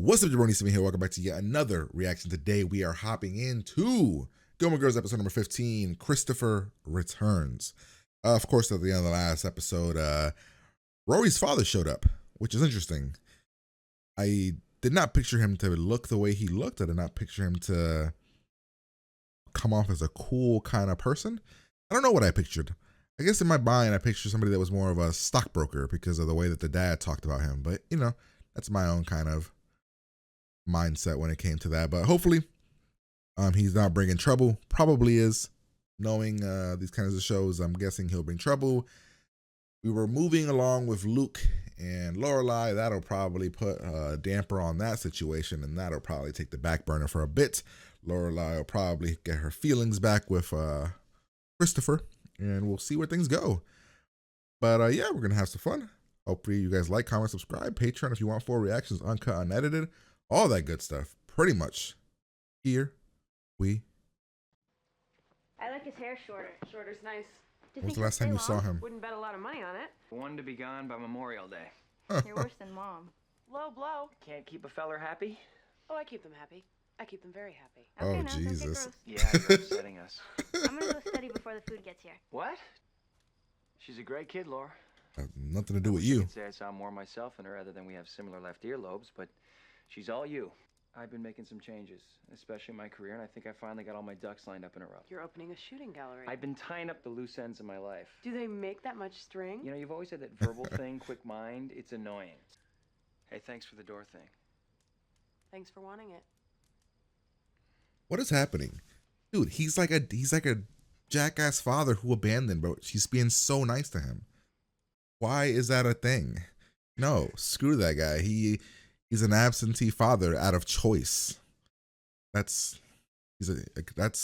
What's up, Jabroni? Steven here. Welcome back to yet another reaction. Today we are hopping into Gilmore Girls episode number 15, Christopher Returns. Of course, at the end of the last episode, Rory's father showed up, which is interesting. I did not picture him to look the way he looked. I did not picture him to come off as a cool kind of person. I don't know what I pictured. I guess in my mind, I pictured somebody that was more of a stockbroker because of the way that the dad talked about him. But, you know, that's my own kind of mindset when it came to that. But hopefully he's not bringing trouble. Probably is. Knowing these kinds of shows, I'm guessing he'll bring trouble. We were moving along with Luke and Lorelai. That'll probably put a damper on that situation, and that'll probably take the back burner for a bit. Lorelai will probably get her feelings back with Christopher, and we'll see where things go. But yeah, we're gonna have some fun. Hopefully you guys like, comment, subscribe, Patreon if you want full reactions, uncut, unedited, all that good stuff. Pretty much. Here we. I like his hair shorter. Shorter's nice. When was the last time you saw him? Wouldn't bet a lot of money on it. One to be gone by Memorial Day. You're worse than Mom. Low blow. Can't keep a feller happy? Oh, I keep them happy. I keep them very happy. Oh, Okay, now, don't get Jesus. gross. Yeah, you're upsetting us. I'm gonna go study before the food gets here. What? She's a great kid, Laura. Nothing to do with I you. could say I saw more myself in her other than we have similar left earlobes, but she's all you. I've been making some changes, especially in my career, and I think I finally got all my ducks lined up in a row. You're opening a shooting gallery. I've been tying up the loose ends of my life. Do they make that much string? You know, you've always had that verbal thing, quick mind. It's annoying. Hey, thanks for the door thing. Thanks for wanting it. What is happening? Dude, he's like a jackass father who abandoned, bro. She's being so nice to him. Why is that a thing? No, screw that guy. He's an absentee father out of choice. That's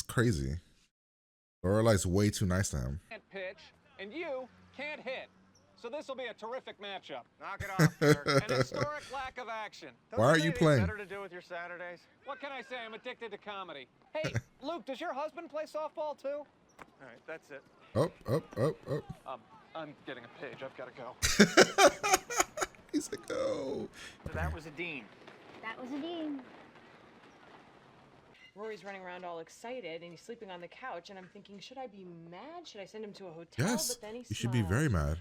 crazy. Lorelai's way too nice to him. Can't pitch, and you can't hit. So this will be a terrific matchup. Knock it off, Dirk. An historic lack of action. Why aren't you playing? Better to do with your Saturdays? What can I say? I'm addicted to comedy. Hey, Luke, does your husband play softball too? All right, that's it. Oh. I'm getting a page. I've got to go. He's like, oh. So that was a dean. That was a dean. Rory's running around all excited, and he's sleeping on the couch, and I'm thinking, should I be mad? Should I send him to a hotel? Yes, But then he you should be very mad.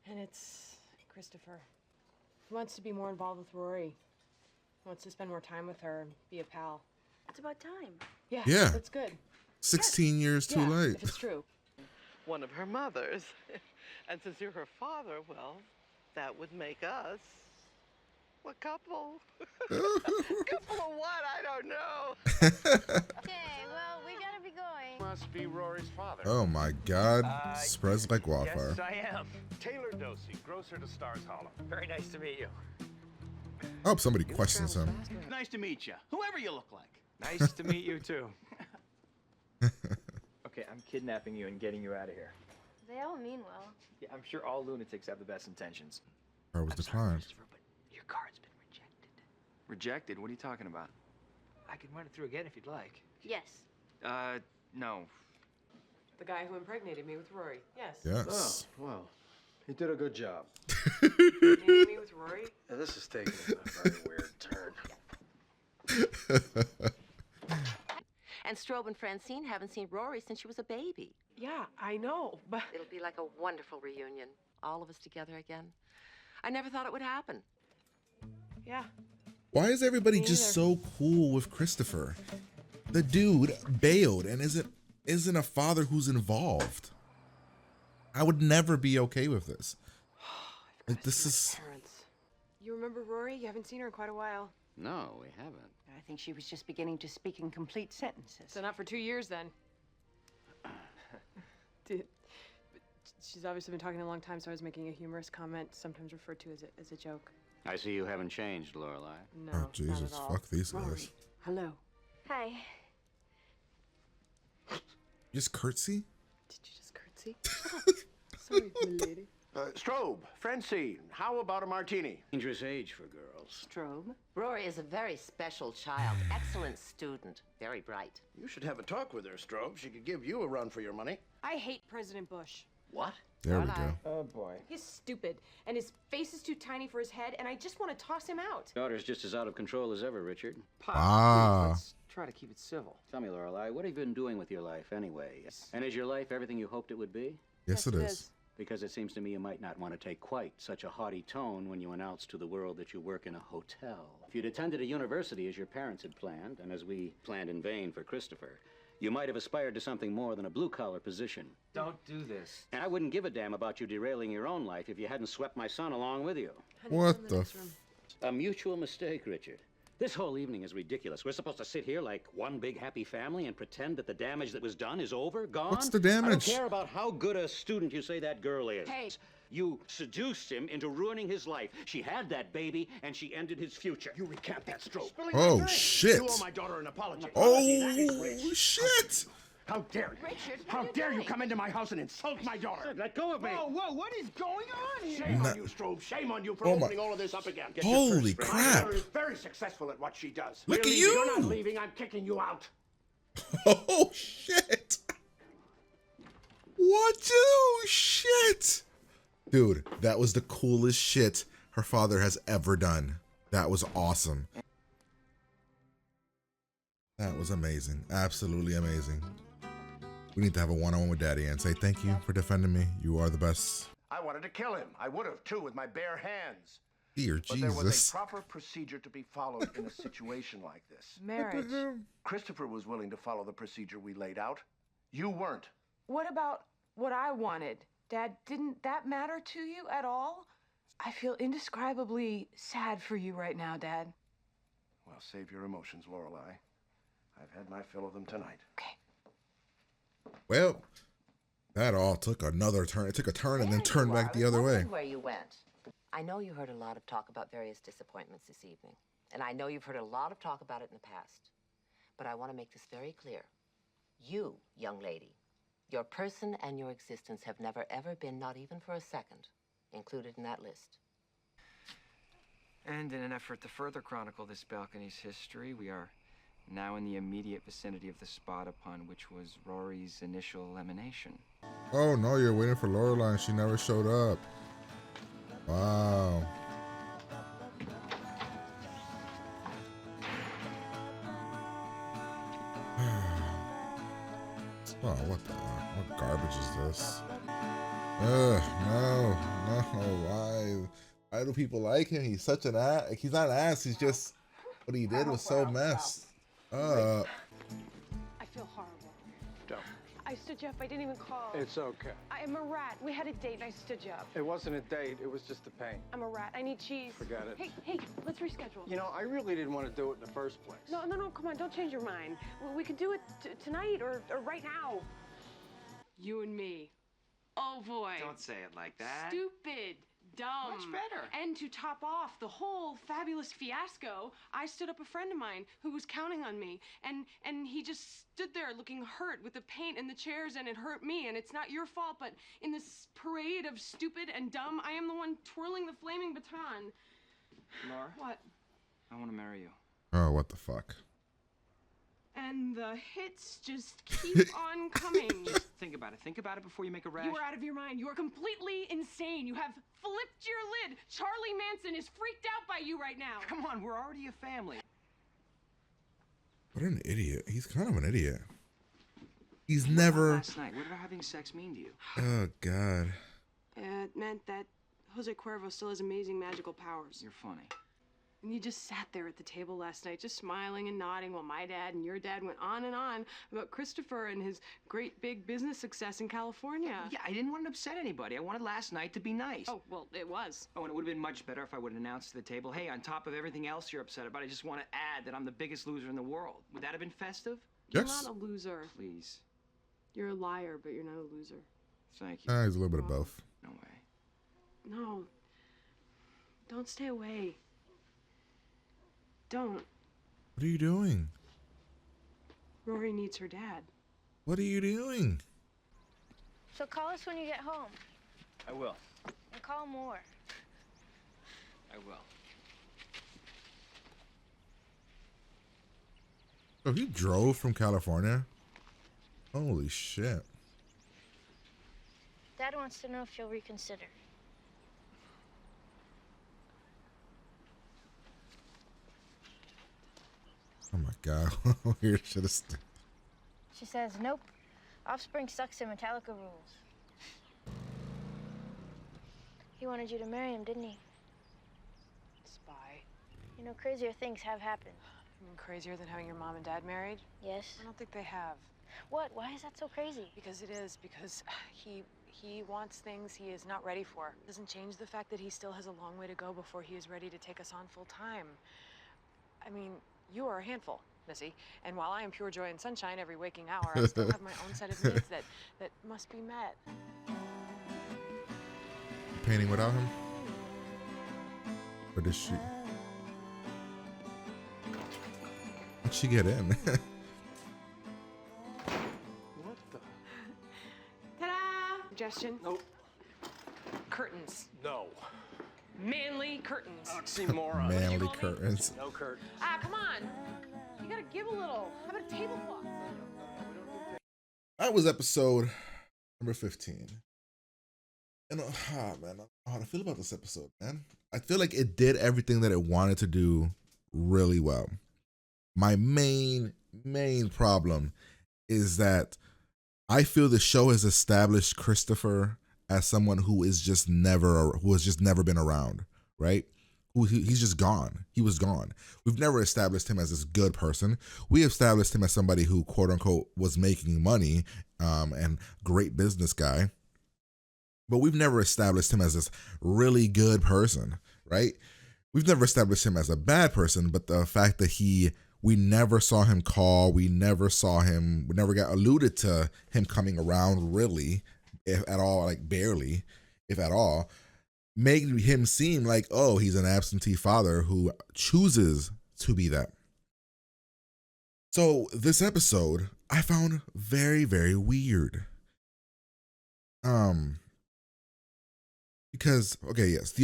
And it's Christopher. He wants to be more involved with Rory. He wants to spend more time with her and be a pal. It's about time. Yeah, Yeah. that's good. 16 years too Yeah, late. if it's true. One of her mothers. And since you're her father, well, that would make us a couple. Couple of what? I don't know. Okay, well, we gotta be going. Must be Rory's father. Oh my God. Spreads like wildfire. Yes, I am. Taylor Dosey, grocer to Stars Hollow. Very nice to meet you. I hope somebody questions him. Nice to meet you, whoever you look like. Nice to meet you, too. Okay, I'm kidnapping you and getting you out of here. They all mean well. Yeah, I'm sure all lunatics have the best intentions. Or was I'm sorry, declined. Christopher, but your card's been rejected. Rejected? What are you talking about? I can run it through again if you'd like. Yes. No. The guy who impregnated me with Rory. Yes. Yes. Oh, well, he did a good job. Impregnated me with Rory? Yeah, this is taking a very weird turn. And Strobe and Francine haven't seen Rory since she was a baby. Yeah, I know, but... It'll be like a wonderful reunion, all of us together again. I never thought it would happen. Yeah. Why is everybody Me just neither. so cool with Christopher? The dude bailed and isn't a father who's involved. I would never be okay with this. Like, this is... Parents. You remember Rory? You haven't seen her in quite a while. No, we haven't. I think she was just beginning to speak in complete sentences. So not for 2 years, then. But she's obviously been talking a long time, so I was making a humorous comment, sometimes referred to as a joke. I see you haven't changed, Lorelai. No, Oh, not Jesus. at all. Fuck these Rory, guys. hello. Hi. Just curtsy? Did you just curtsy? Sorry, my lady. Strobe, Francine, how about a martini? Dangerous age for girls. Strobe? Rory is a very special child, excellent student, very bright. You should have a talk with her, Strobe. She could give you a run for your money. I hate President Bush. What? There we go. Oh boy. He's stupid, and his face is too tiny for his head, and I just want to toss him out. Daughter's just as out of control as ever, Richard. Ah. Let's try to keep it civil. Tell me, Lorelai, what have you been doing with your life anyway? And is your life everything you hoped it would be? Yes, it is. Because it seems to me you might not want to take quite such a haughty tone when you announce to the world that you work in a hotel. If you'd attended a university as your parents had planned, and as we planned in vain for Christopher, you might have aspired to something more than a blue-collar position. Don't do this. And I wouldn't give a damn about you derailing your own life if you hadn't swept my son along with you. What the? A mutual mistake, Richard. This whole evening is ridiculous. We're supposed to sit here like one big happy family and pretend that the damage that was done is over, gone? What's the damage? I don't care about how good a student you say that girl is. Hey. You seduced him into ruining his life. She had that baby, and she ended his future. You recant that, Strobe. Oh shit! You owe my daughter an apology. Oh shit! How dare you? Richard, How dare you come into my house and insult my daughter? Let go of me. Whoa, what is going on here? Shame on you, Strobe. Shame on you for Oh my- opening all of this up again. Holy My crap! daughter is very successful at what she does. Look We're at leaving. you. You're not leaving. I'm kicking you out. Oh shit! What? Dude, shit! Dude, that was the coolest shit her father has ever done. That was awesome. That was amazing. Absolutely amazing. We need to have a one-on-one with Daddy and say thank you for defending me. You are the best. I wanted to kill him. I would have, too, with my bare hands. Dear But there was Jesus. a proper procedure to be followed in a situation like this. Marriage. Christopher was willing to follow the procedure we laid out. You weren't. What about what I wanted? Dad, didn't that matter to you at all? I feel indescribably sad for you right now, Dad. Well, save your emotions, Lorelai. I've had my fill of them tonight. Okay. Well, that all took another turn. It took a turn and then turned back the other way. Where you went. I know you heard a lot of talk about various disappointments this evening, and I know you've heard a lot of talk about it in the past. But I want to make this very clear. You, young lady, your person and your existence have never ever been, not even for a second, included in that list. And in an effort to further chronicle this balcony's history, we are now in the immediate vicinity of the spot upon which was Rory's initial elimination. Oh no, you're waiting for Lorelai and she never showed up. Wow. Oh, what the? What garbage is this? Ugh, no. Why do people like him? He's such an ass. He's not an ass. He's just what he did was so messed up. I feel horrible. Don't. I stood you up. I didn't even call. It's okay. I am a rat. We had a date and I stood you up. It wasn't a date. It was just a pain. I'm a rat. I need cheese. Forget it. Hey, let's reschedule. You know, I really didn't want to do it in the first place. No, come on. Don't change your mind. We could do it tonight or right now. You and me. Oh, boy. Don't say it like that. Stupid. Dumb. Much better. And to top off the whole fabulous fiasco, I stood up a friend of mine who was counting on me, and he just stood there looking hurt with the paint and the chairs, and it hurt me, and it's not your fault, but in this parade of stupid and dumb, I am the one twirling the flaming baton. Laura? What? I want to marry you. Oh, what the fuck? And the hits just keep on coming. Just think about it. Think about it before you make a rash. You are out of your mind. You are completely insane. You have flipped your lid. Charlie Manson is freaked out by you right now. Come on, we're already a family. What an idiot. He's kind of an idiot. He's What about never. last night? What did our having sex mean to you? Oh God. It meant that Jose Cuervo still has amazing magical powers. You're funny. And you just sat there at the table last night, just smiling and nodding while my dad and your dad went on and on about Christopher and his great big business success in California. Yeah, I didn't want to upset anybody. I wanted last night to be nice. Oh, well, it was. Oh, and it would have been much better if I would have announced to the table, hey, on top of everything else you're upset about, I just want to add that I'm the biggest loser in the world. Would that have been festive? You're Yes. not a loser. Please. You're a liar, but you're not a loser. Thank you. He's a little bit of both. No way. No. Don't stay away. Don't. What are you doing? Rory needs her dad. What are you doing? So call us when you get home. I will. And call more. I will. Oh, he drove from California? Holy shit. Dad, Dad wants to know if you'll reconsider. Oh my God. Weird shit is. She says, nope. Offspring sucks and Metallica rules. He wanted you to marry him, didn't he? Spy. You know, crazier things have happened. You mean crazier than having your mom and dad married? Yes? I don't think they have. What? Why is that so crazy? Because it is. Because he wants things he is not ready for. Doesn't change the fact that he still has a long way to go before he is ready to take us on full time. I mean, you are a handful, Missy. And while I am pure joy and sunshine every waking hour, I still have my own set of needs that must be met. Painting without him? Or does she? How'd she get in? What the? Ta-da! Suggestion? Nope. Curtains. No. Manly curtains. Oxymoron. Manly curtains. No curtains. Ah, come on. You gotta give a little. How about a tablecloth? That was episode number 15. And man, I don't know how to feel about this episode, man. I feel like it did everything that it wanted to do really well. My main problem is that I feel the show has established Christopher as someone who has just never been around, right? He's just gone. He was gone. We've never established him as this good person. We established him as somebody who, quote unquote, was making money, and great business guy. But we've never established him as this really good person, right? We've never established him as a bad person, but the fact that we never saw him call, we never got alluded to him coming around really, if at all, like barely, if at all, made him seem like, oh, he's an absentee father who chooses to be that. So this episode I found very, very weird. Because, okay, yes,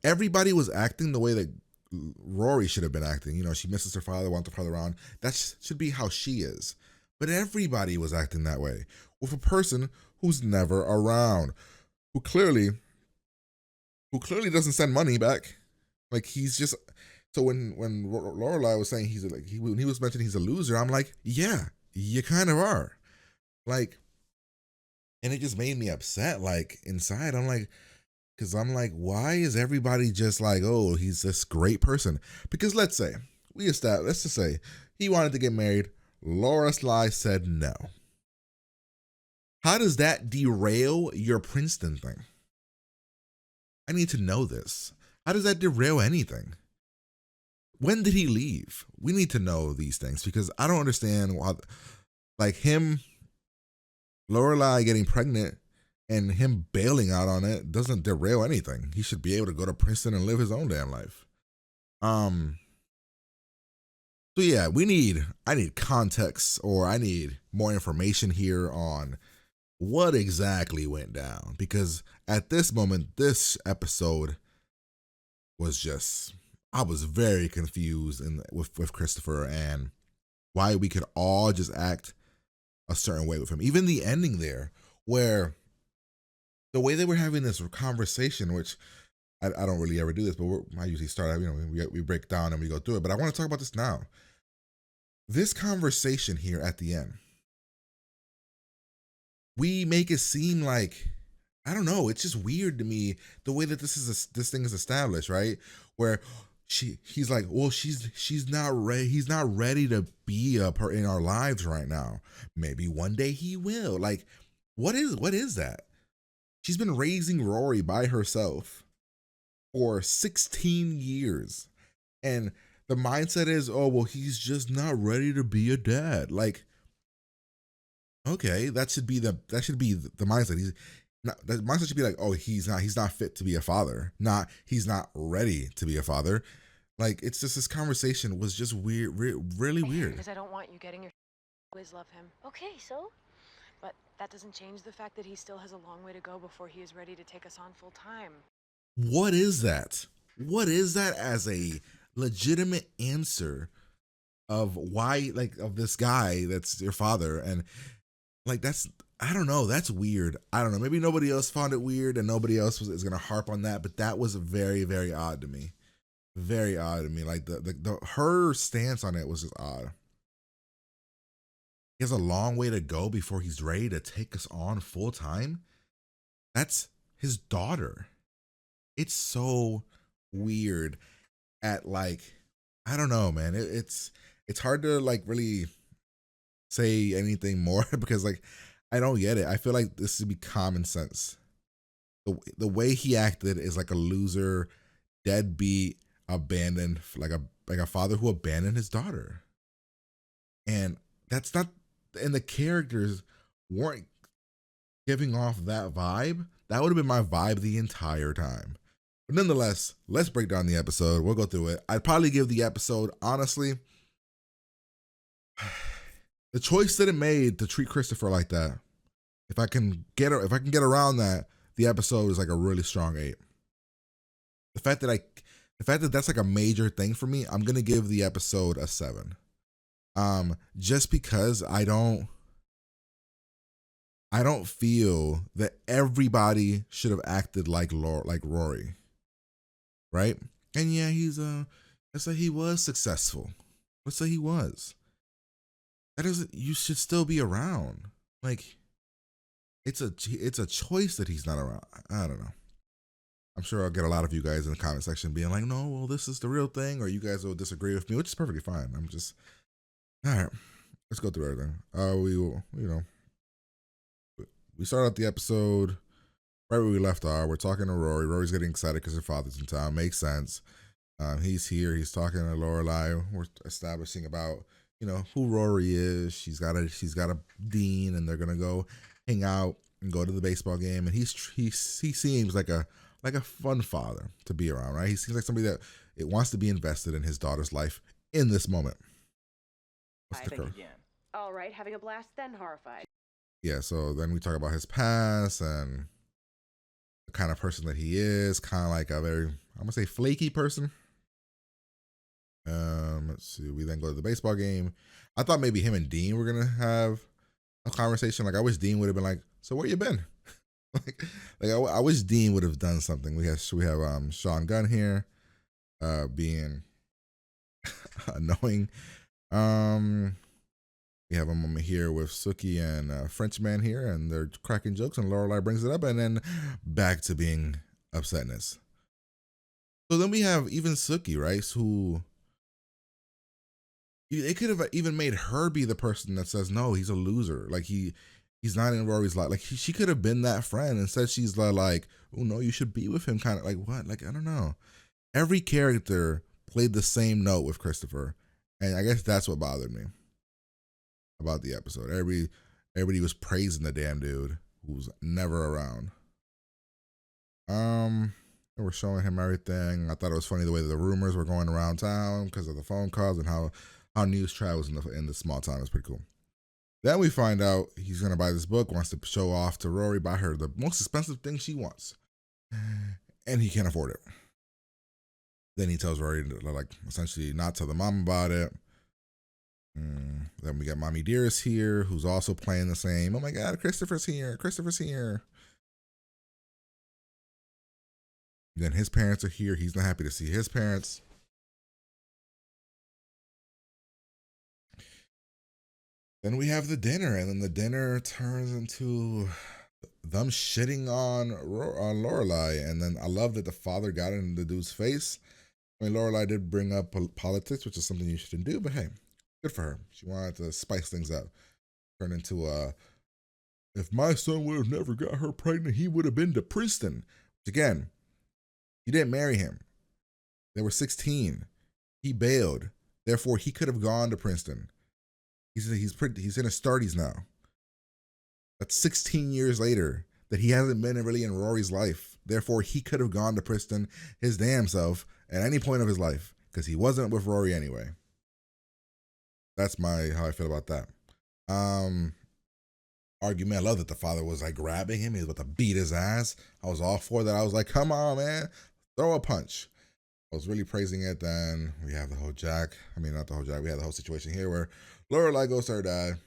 everybody was acting the way that Rory should have been acting. You know, she misses her father, wants her father around. That should be how she is. But everybody was acting that way with a person who's never around, who clearly doesn't send money back. Like, he's just. So when Lorelai was saying when he was mentioning he's a loser, I'm like, yeah, you kind of are. Like, and it just made me upset. Like, inside, I'm like, because I'm like, why is everybody just like, oh, he's this great person? Because let's just say he wanted to get married. Lorelai said no. How does that derail your Princeton thing? I need to know this. How does that derail anything? When did he leave? We need to know these things because I don't understand why, like him, Lorelai getting pregnant and him bailing out on it doesn't derail anything. He should be able to go to Princeton and live his own damn life. So yeah, I need context, or I need more information here on what exactly went down, because at this moment, this episode was just, I was very confused with Christopher and why we could all just act a certain way with him. Even the ending there, where the way they were having this conversation, which I don't really ever do this, but I usually start, we break down and we go through it. But I want to talk about this now. This conversation here at the end, we make it seem like, I don't know, it's just weird to me the way that this thing is established, right? Where he's like, well, she's not ready. He's not ready to be in our lives right now. Maybe one day he will. Like, what is that? She's been raising Rory by herself for 16 years. And the mindset is, oh, well, he's just not ready to be a dad. Like, okay, that should be the mindset. The mindset should be like, oh, he's not fit to be a father. He's not ready to be a father. Like, it's just, this conversation was just weird, really weird. Because I don't want you getting your always love him. Okay, so? But that doesn't change the fact that he still has a long way to go before he is ready to take us on full time. What is that? What is that as a legitimate answer of why, like, of this guy that's your father? And like, that's, I don't know. That's weird. I don't know. Maybe nobody else found it weird and nobody else is going to harp on that. But that was very, very odd to me. Very odd to me. Like her stance on it was just odd. He has a long way to go before he's ready to take us on full time. That's his daughter. It's so weird at like, I don't know, man. It's hard to like really say anything more because like, I don't get it. I feel like this would be common sense. The way he acted is like a loser, deadbeat, abandoned, like a father who abandoned his daughter. And that's not, and the characters weren't giving off that vibe. That would have been my vibe the entire time. But nonetheless, let's break down the episode. We'll go through it. I'd probably give the episode, honestly, the choice that it made to treat Christopher like that. If I can get around that, the episode is like a really strong 8. The fact that that's like a major thing for me, I'm gonna give the episode a 7. Just because I don't feel that everybody should have acted like Rory, right? And yeah, let's say he was successful. Let's say he was. That doesn't. You should still be around. Like, it's a choice that he's not around. I don't know. I'm sure I'll get a lot of you guys in the comment section being like, no, well, this is the real thing, or you guys will disagree with me, which is perfectly fine. I'm just, all right, let's go through everything. We start out the episode right where we left off. We're talking to Rory. Rory's getting excited because her father's in town. Makes sense. He's here. He's talking to Lorelai. We're establishing about, who Rory is. She's got a dean, and they're gonna go hang out and go to the baseball game. And he seems like a fun father to be around, right? He seems like somebody that it wants to be invested in his daughter's life in this moment. All right, having a blast then, horrified. Yeah, so then we talk about his past and the kind of person that he is, kind of like a very, I'm gonna say, flaky person. Let's see. We then go to the baseball game. I thought maybe him and Dean were gonna have a conversation. Like, I wish Dean would have been like, "So where you been?" like I wish Dean would have done something. We have Sean Gunn here, being annoying. We have him here with Sookie and Frenchman here, and they're cracking jokes, and Lorelai brings it up, and then back to being upsetness. So then we have even Sookie, right? Who they could have even made her be the person that says, no, he's a loser. Like he's not in Rory's life. Like she could have been that friend. Instead, she's like, oh no, you should be with him. Kind of like what? Like, I don't know. Every character played the same note with Christopher, and I guess that's what bothered me about the episode. Everybody was praising the damn dude who's never around. And we're showing him everything. I thought it was funny the way that the rumors were going around town because of the phone calls and how news travels in the small town. It's pretty cool. Then we find out he's gonna buy this book, wants to show off to Rory, buy her the most expensive thing she wants, and he can't afford it. Then he tells Rory to, like, essentially not tell the mom about it. Then we got Mommy Dearest here, who's also playing the same. Oh my God, Christopher's here. Then his parents are here. He's not happy to see his parents. Then we have the dinner, and then the dinner turns into them shitting on Lorelai. And then I love that the father got in the dude's face. I mean, Lorelai did bring up politics, which is something you shouldn't do, but hey, good for her. She wanted to spice things up. Turn into if my son would have never got her pregnant, he would have been to Princeton. Which again, he didn't marry him. They were 16. He bailed. Therefore, he could have gone to Princeton. He's in his 30s now. That's 16 years later that he hasn't been really in Rory's life. Therefore, he could have gone to Princeton his damn self at any point of his life because he wasn't with Rory anyway. That's how I feel about that. Argument. I love that the father was like grabbing him. He was about to beat his ass. I was all for that. I was like, come on, man. Throw a punch. I was really praising it. Then we have the whole Jack. I mean, not the whole Jack. We have the whole situation here where Lorelai goes to her dad.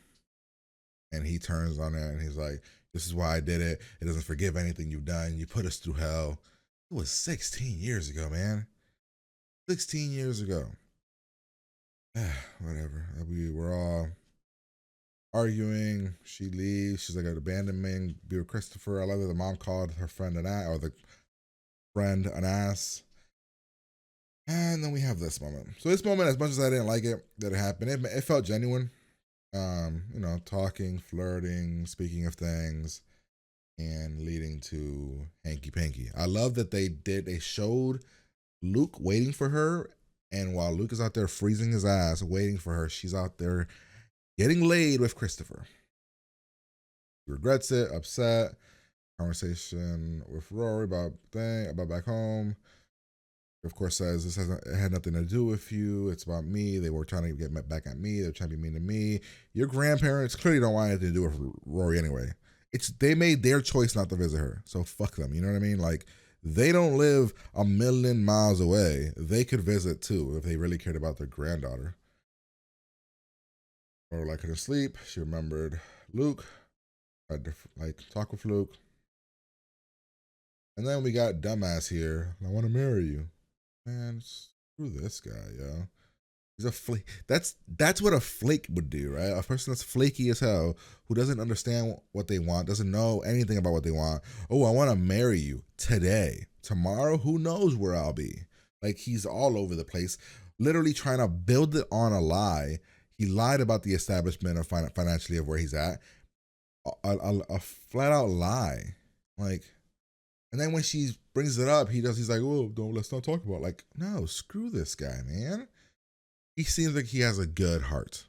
And he turns on her and he's like, this is why I did it. It doesn't forgive anything you've done. You put us through hell. It was 16 years ago, man. 16 years ago. Whatever. We were all arguing. She leaves. She's like, I'd abandon me and be with Christopher. I love that the mom called her friend an ass, or the friend an ass. And then we have this moment. So this moment, as much as I didn't like it that it happened, it felt genuine. You know, talking, flirting, speaking of things, and leading to hanky panky. I love that they showed Luke waiting for her, and while Luke is out there freezing his ass waiting for her, she's out there getting laid with Christopher. He regrets it, upset. Conversation with Rory about back home. Of course, says it had nothing to do with you. It's about me. They were trying to get back at me. They're trying to be mean to me. Your grandparents clearly don't want anything to do with Rory anyway. They made their choice not to visit her, so fuck them. You know what I mean? Like, they don't live a million miles away. They could visit too if they really cared about their granddaughter. Lorelai couldn't sleep. She remembered Luke. Tried to talk with Luke. And then we got dumbass here. I want to marry you. Man, screw this guy, yo. He's a flake. That's what a flake would do, right? A person that's flaky as hell, who doesn't understand what they want, doesn't know anything about what they want. Oh, I want to marry you today. Tomorrow, who knows where I'll be? Like, he's all over the place, literally trying to build it on a lie. He lied about the establishment of financially of where he's at. A flat out lie. Like, and then when she brings it up, he's like, oh, let's not talk about it. Like, no, screw this guy, man. He seems like he has a good heart.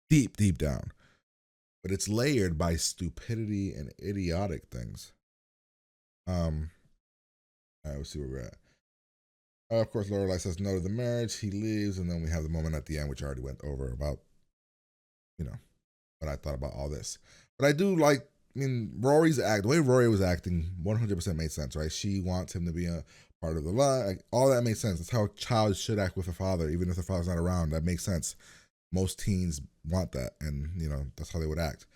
Deep, deep down. But it's layered by stupidity and idiotic things. All right, we'll see where we're at. Of course, Lorelai says no to the marriage. He leaves, and then we have the moment at the end, which I already went over about, you know, what I thought about all this. But I do like, Rory's the way Rory was acting 100% made sense, right? She wants him to be a part of the lie. Like, all that made sense. That's how a child should act with a father, even if the father's not around. That makes sense. Most teens want that, and, you know, that's how they would act.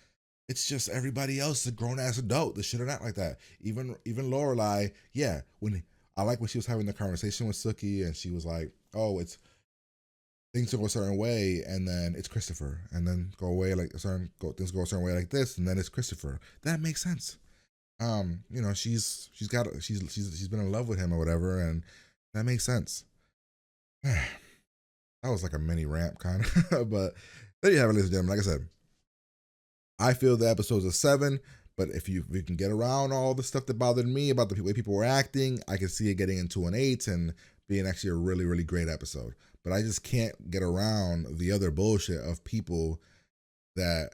It's just everybody else, a grown-ass adult, that shouldn't act like that. Even Lorelai, yeah, I like when she was having the conversation with Sookie, and she was like, oh, it's things go a certain way, and then it's Christopher, and then go away like things go a certain way like this, and then it's Christopher. That makes sense. You know, she's been in love with him or whatever, and that makes sense. That was like a mini rant kind of, but there you have it, ladies and gentlemen. Like I said, I feel the episode's a 7, but if you can get around all the stuff that bothered me about the way people were acting, I can see it getting into an 8 and being actually a really, really great episode. But I just can't get around the other bullshit of people that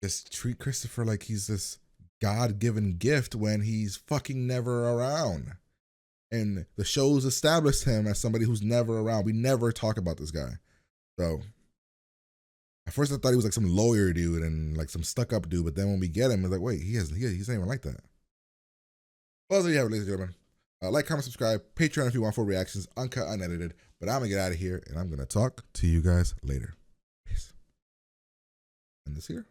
just treat Christopher like he's this God-given gift when he's fucking never around. And the show's established him as somebody who's never around. We never talk about this guy. So at first I thought he was like some lawyer dude and like some stuck-up dude, but then when we get him, it's like, wait, he's not even like that. Well, there you have it, ladies and gentlemen. Like, comment, subscribe, Patreon if you want full reactions, uncut, unedited. But I'm going to get out of here, and I'm going to talk to you guys later. Peace. End this here.